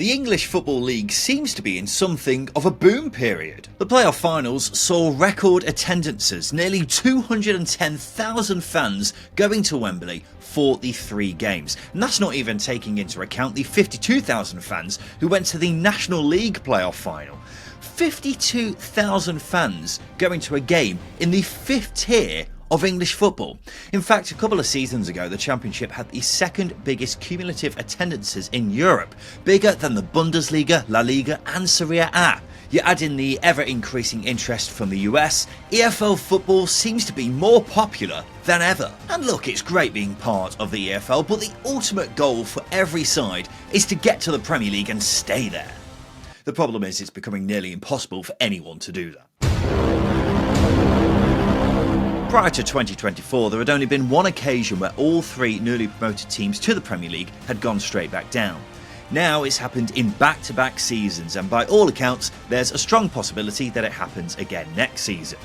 The English Football League seems to be in something of a boom period. The playoff finals saw record attendances, nearly 210,000 fans going to Wembley for the 3 games. And that's not even taking into account the 52,000 fans who went to the National League playoff final. 52,000 fans going to a game in the 5th tier of English football. In fact, a couple of seasons ago, the Championship had the 2nd biggest cumulative attendances in Europe, bigger than the Bundesliga, La Liga and Serie A. You add in the ever-increasing interest from the US, EFL football seems to be more popular than ever. And look, it's great being part of the EFL, but the ultimate goal for every side is to get to the Premier League and stay there. The problem is it's becoming nearly impossible for anyone to do that. Prior to 2024, there had only been one occasion where all 3 newly promoted teams to the Premier League had gone straight back down. Now it's happened in back-to-back seasons, and by all accounts, there's a strong possibility that it happens again next season.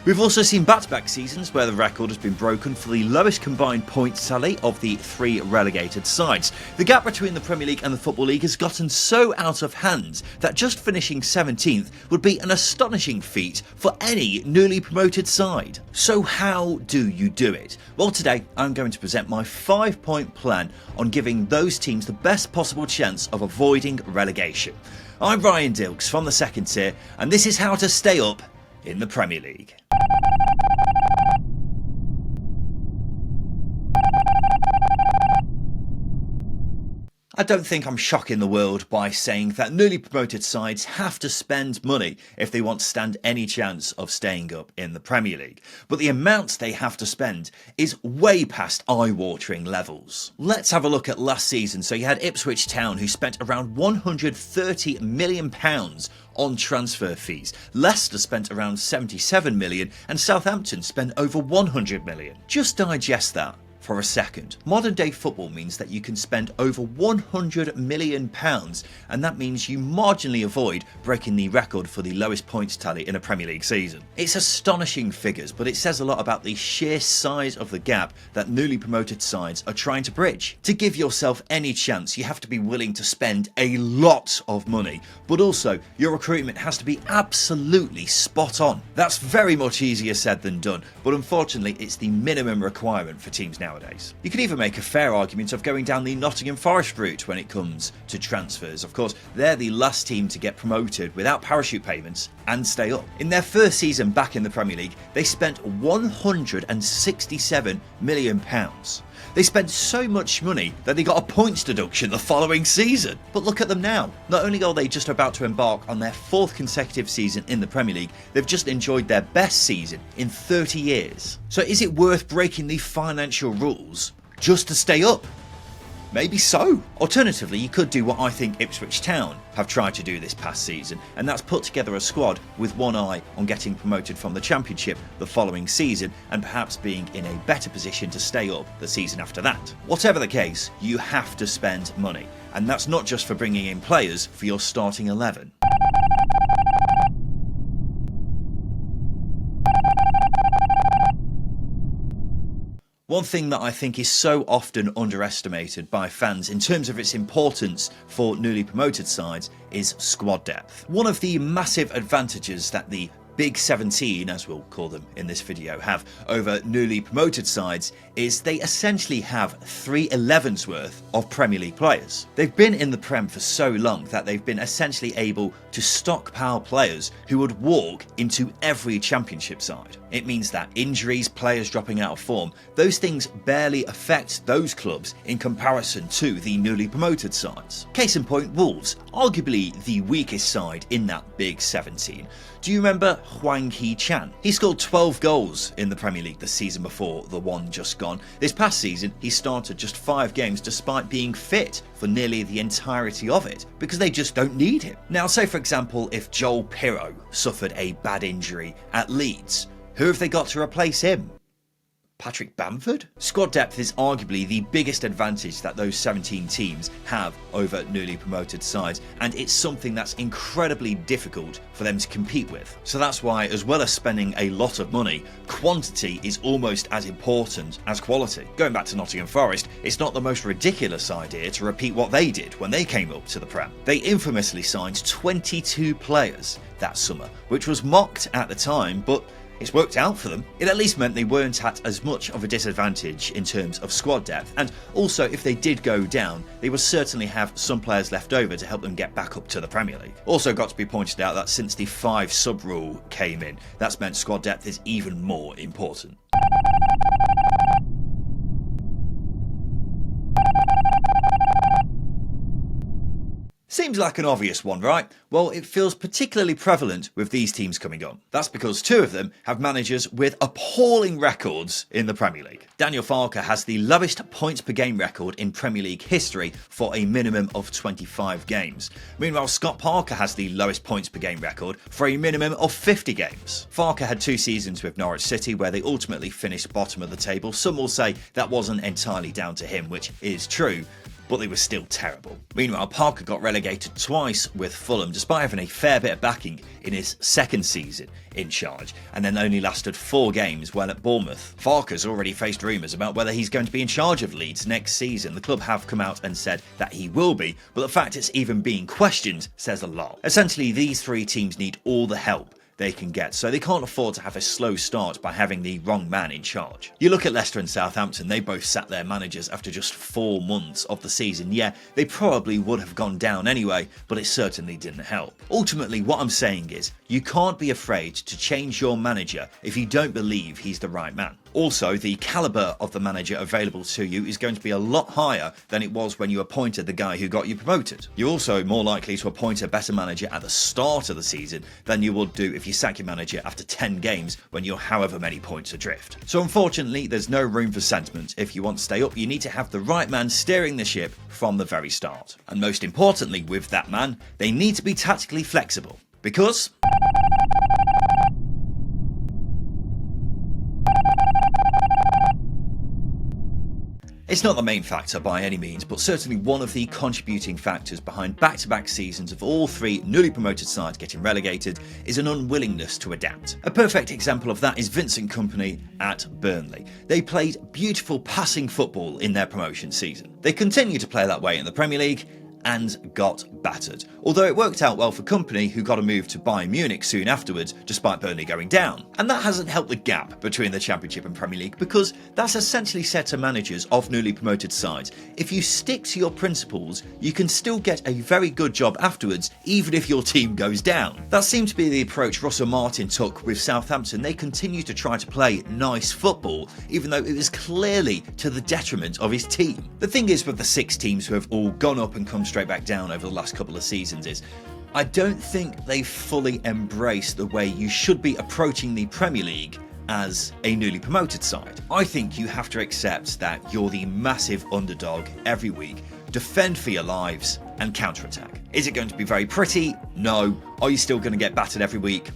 We've also seen back-to-back seasons where the record has been broken for the lowest combined points tally of the 3 relegated sides. The gap between the Premier League and the Football League has gotten so out of hand that just finishing 17th would be an astonishing feat for any newly promoted side. So how do you do it? Well, today I'm going to present my 5-point plan on giving those teams the best possible chance of avoiding relegation. I'm Ryan Dilks from the 2nd tier, and this is how to stay up in the Premier League. I don't think I'm shocking the world by saying that newly promoted sides have to spend money if they want to stand any chance of staying up in the Premier League. But the amounts they have to spend is way past eye-watering levels. Let's have a look at last season. So you had Ipswich Town, who spent around £130 million on transfer fees. Leicester spent around 77 million and Southampton spent over 100 million. Just digest that for a second. Modern day football means that you can spend over £100 million, and that means you marginally avoid breaking the record for the lowest points tally in a Premier League season. It's astonishing figures, but it says a lot about the sheer size of the gap that newly promoted sides are trying to bridge. To give yourself any chance, you have to be willing to spend a lot of money, but also your recruitment has to be absolutely spot on. That's very much easier said than done, but unfortunately it's the minimum requirement for teams nowadays. You can even make a fair argument of going down the Nottingham Forest route when it comes to transfers. Of course, they're the last team to get promoted without parachute payments and stay up. In their first season back in the Premier League, they spent £167 million. They spent so much money that they got a points deduction the following season. But look at them now. Not only are they just about to embark on their 4th consecutive season in the Premier League, they've just enjoyed their best season in 30 years. So is it worth breaking the financial rules just to stay up? Maybe so. Alternatively, you could do what I think Ipswich Town have tried to do this past season, and that's put together a squad with one eye on getting promoted from the Championship the following season and perhaps being in a better position to stay up the season after that. Whatever the case, you have to spend money, and that's not just for bringing in players for your starting 11. One thing that I think is so often underestimated by fans in terms of its importance for newly promoted sides is squad depth. One of the massive advantages that the Big 17, as we'll call them in this video, have over newly promoted sides is they essentially have 3 11s worth of Premier League players. They've been in the Prem for so long that they've been essentially able to stockpile players who would walk into every Championship side. It means that injuries, players dropping out of form, those things barely affect those clubs in comparison to the newly promoted sides. Case in point, Wolves, arguably the weakest side in that Big 17. Do you remember Hwang Hee-chan? He scored 12 goals in the Premier League the season before the one just gone. This past season, he started just 5 games despite being fit for nearly the entirety of it, because they just don't need him. Now, say for example, if Joel Pirro suffered a bad injury at Leeds, who have they got to replace him? Patrick Bamford? Squad depth is arguably the biggest advantage that those 17 teams have over newly promoted sides, and it's something that's incredibly difficult for them to compete with. So that's why, as well as spending a lot of money, quantity is almost as important as quality. Going back to Nottingham Forest, it's not the most ridiculous idea to repeat what they did when they came up to the Prem. They infamously signed 22 players that summer, which was mocked at the time, but it's worked out for them. It at least meant they weren't at as much of a disadvantage in terms of squad depth, and also if they did go down, they would certainly have some players left over to help them get back up to the Premier League. Also got to be pointed out that since the 5 sub rule came in, that's meant squad depth is even more important. Seems like an obvious one, right? Well, it feels particularly prevalent with these teams coming on. That's because 2 of them have managers with appalling records in the Premier League. Daniel Farke has the lowest points per game record in Premier League history for a minimum of 25 games. Meanwhile, Scott Parker has the lowest points per game record for a minimum of 50 games. Farke had 2 seasons with Norwich City where they ultimately finished bottom of the table. Some will say that wasn't entirely down to him, which is true, but they were still terrible. Meanwhile, Parker got relegated twice with Fulham despite having a fair bit of backing in his 2nd season in charge, and then only lasted 4 games while at Bournemouth. Farke's already faced rumours about whether he's going to be in charge of Leeds next season. The club have come out and said that he will be, but the fact it's even being questioned says a lot. Essentially, these 3 teams need all the help they can get, so they can't afford to have a slow start by having the wrong man in charge. You look at Leicester and Southampton, they both sacked their managers after just 4 months of the season. Yeah, they probably would have gone down anyway, but it certainly didn't help. Ultimately, what I'm saying is, you can't be afraid to change your manager if you don't believe he's the right man. Also, the calibre of the manager available to you is going to be a lot higher than it was when you appointed the guy who got you promoted. You're also more likely to appoint a better manager at the start of the season than you would do if you sack your manager after 10 games when you're however many points adrift. So unfortunately, there's no room for sentiment. If you want to stay up, you need to have the right man steering the ship from the very start. And most importantly, with that man, they need to be tactically flexible. Because it's not the main factor by any means, but certainly one of the contributing factors behind back-to-back seasons of all 3 newly promoted sides getting relegated is an unwillingness to adapt. A perfect example of that is Vincent Kompany at Burnley. They played beautiful passing football in their promotion season. They continue to play that way in the Premier League and got battered. Although it worked out well for Kompany, who got a move to Bayern Munich soon afterwards, despite Burnley going down. And that hasn't helped the gap between the Championship and Premier League, because that's essentially said to managers of newly promoted sides, if you stick to your principles, you can still get a very good job afterwards, even if your team goes down. That seemed to be the approach Russell Martin took with Southampton. They continued to try to play nice football, even though it was clearly to the detriment of his team. The thing is with the 6 teams who have all gone up and come straight back down over the last couple of seasons is I don't think they fully embrace the way you should be approaching the Premier League as a newly promoted side. I think you have to accept that you're the massive underdog every week, defend for your lives and counter-attack. Is it going to be very pretty? No. Are you still going to get battered every week?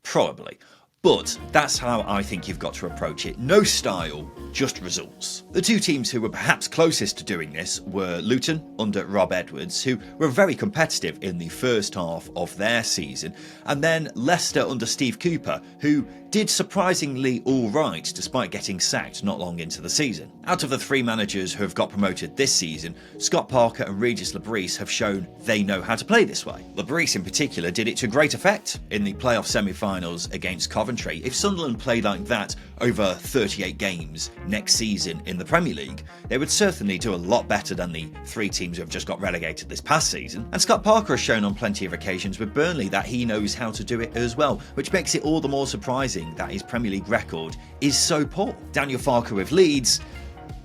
Probably. But that's how I think you've got to approach it. No style, just results. The 2 teams who were perhaps closest to doing this were Luton under Rob Edwards, who were very competitive in the first half of their season, and then Leicester under Steve Cooper, who did surprisingly alright despite getting sacked not long into the season. Out of the 3 managers who have got promoted this season, Scott Parker and Regis Lebris have shown they know how to play this way. Lebris in particular did it to great effect in the playoff semi-finals against Coventry. If Sunderland played like that over 38 games next season in the Premier League, they would certainly do a lot better than the 3 teams who have just got relegated this past season. And Scott Parker has shown on plenty of occasions with Burnley that he knows how to do it as well, which makes it all the more surprising that his Premier League record is so poor. Daniel Farke with Leeds,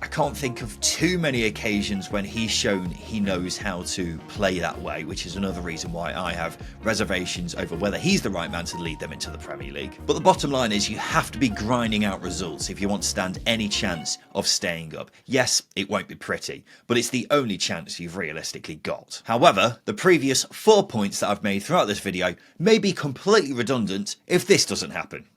I can't think of too many occasions when he's shown he knows how to play that way, which is another reason why I have reservations over whether he's the right man to lead them into the Premier League. But the bottom line is you have to be grinding out results if you want to stand any chance of staying up. Yes, it won't be pretty, but it's the only chance you've realistically got. However, the previous 4 points that I've made throughout this video may be completely redundant if this doesn't happen.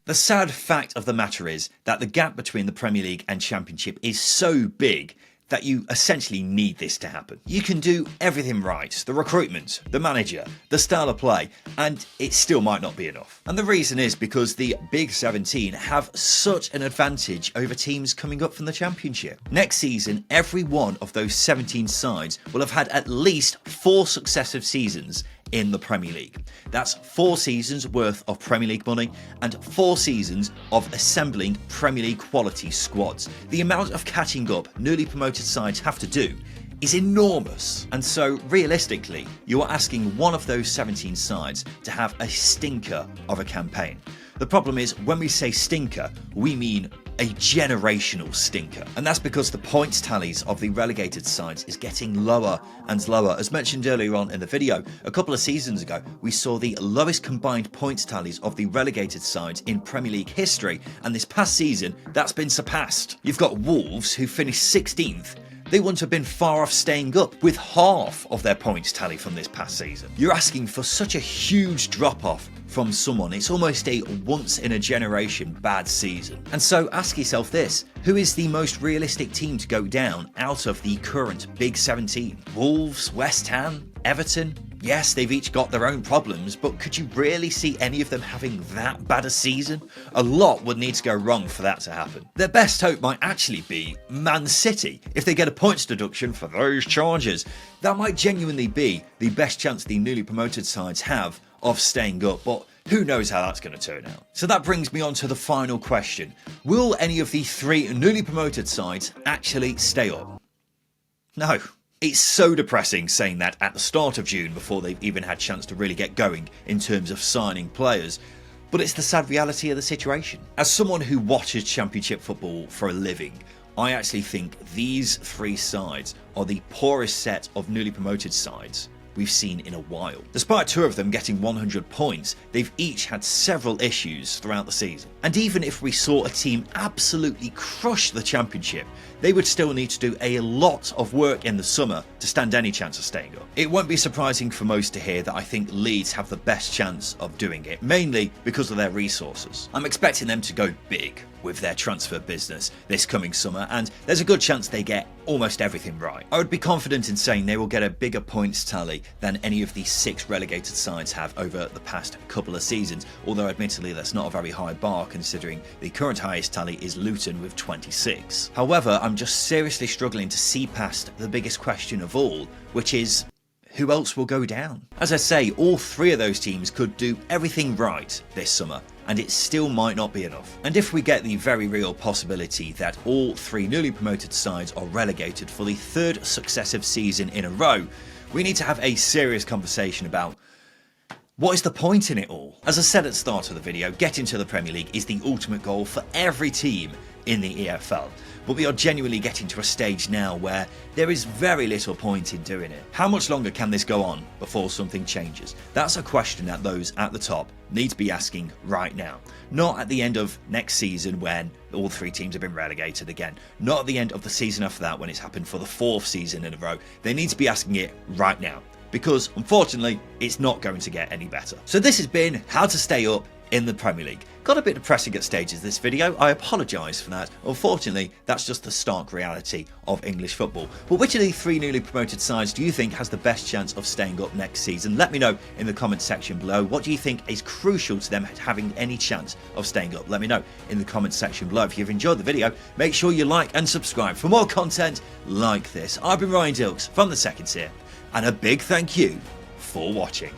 The sad fact of the matter is that the gap between the Premier League and Championship is so big that you essentially need this to happen. You can do everything right, the recruitment, the manager, the style of play, and it still might not be enough. And the reason is because the Big 17 have such an advantage over teams coming up from the Championship. Next season, every one of those 17 sides will have had at least 4 successive seasons in the Premier League. That's 4 seasons worth of Premier League money and 4 seasons of assembling Premier League quality squads. The amount of catching up newly promoted sides have to do is enormous. And so realistically, you are asking one of those 17 sides to have a stinker of a campaign. The problem is, when we say stinker, we mean a generational stinker. And that's because the points tallies of the relegated sides is getting lower and lower. As mentioned earlier on in the video, a couple of seasons ago, we saw the lowest combined points tallies of the relegated sides in Premier League history, and this past season, that's been surpassed. You've got Wolves, who finished 16th. They wouldn't have been far off staying up with half of their points tally from this past season. You're asking for such a huge drop-off from someone. It's almost a once-in-a-generation bad season. And so ask yourself this: who is the most realistic team to go down out of the current Big 17? Wolves, West Ham, Everton? Yes, they've each got their own problems, but could you really see any of them having that bad a season? A lot would need to go wrong for that to happen. Their best hope might actually be Man City, if they get a points deduction for those charges. That might genuinely be the best chance the newly promoted sides have of staying up, but who knows how that's going to turn out. So that brings me on to the final question. Will any of the 3 newly promoted sides actually stay up? No. It's so depressing saying that at the start of June before they've even had a chance to really get going in terms of signing players, but it's the sad reality of the situation. As someone who watches Championship football for a living, I actually think these 3 sides are the poorest set of newly promoted sides we've seen in a while. Despite 2 of them getting 100 points, they've each had several issues throughout the season. And even if we saw a team absolutely crush the Championship, they would still need to do a lot of work in the summer to stand any chance of staying up. It won't be surprising for most to hear that I think Leeds have the best chance of doing it, mainly because of their resources. I'm expecting them to go big with their transfer business this coming summer, and there's a good chance they get almost everything right. I would be confident in saying they will get a bigger points tally than any of the 6 relegated sides have over the past couple of seasons, although admittedly that's not a very high bar considering the current highest tally is Luton with 26. However, I'm just seriously struggling to see past the biggest question of all, which is, who else will go down? As I say, all 3 of those teams could do everything right this summer, and it still might not be enough. And if we get the very real possibility that all 3 newly promoted sides are relegated for the 3rd successive season in a row, we need to have a serious conversation about what is the point in it all? As I said at the start of the video, getting to the Premier League is the ultimate goal for every team in the EFL. But we are genuinely getting to a stage now where there is very little point in doing it. How much longer can this go on before something changes? That's a question that those at the top need to be asking right now. Not at the end of next season when all 3 teams have been relegated again. Not at the end of the season after that when it's happened for the 4th season in a row. They need to be asking it right now, because unfortunately it's not going to get any better. So this has been how to stay up in the Premier League. Got a bit depressing at stages this video, I apologise for that. Unfortunately, that's just the stark reality of English football. But which of the 3 newly promoted sides do you think has the best chance of staying up next season? Let me know in the comment section below. What do you think is crucial to them having any chance of staying up? Let me know in the comment section below. If you've enjoyed the video, make sure you like and subscribe for more content like this. I've been Dilks from the Second Tier, and a big thank you for watching.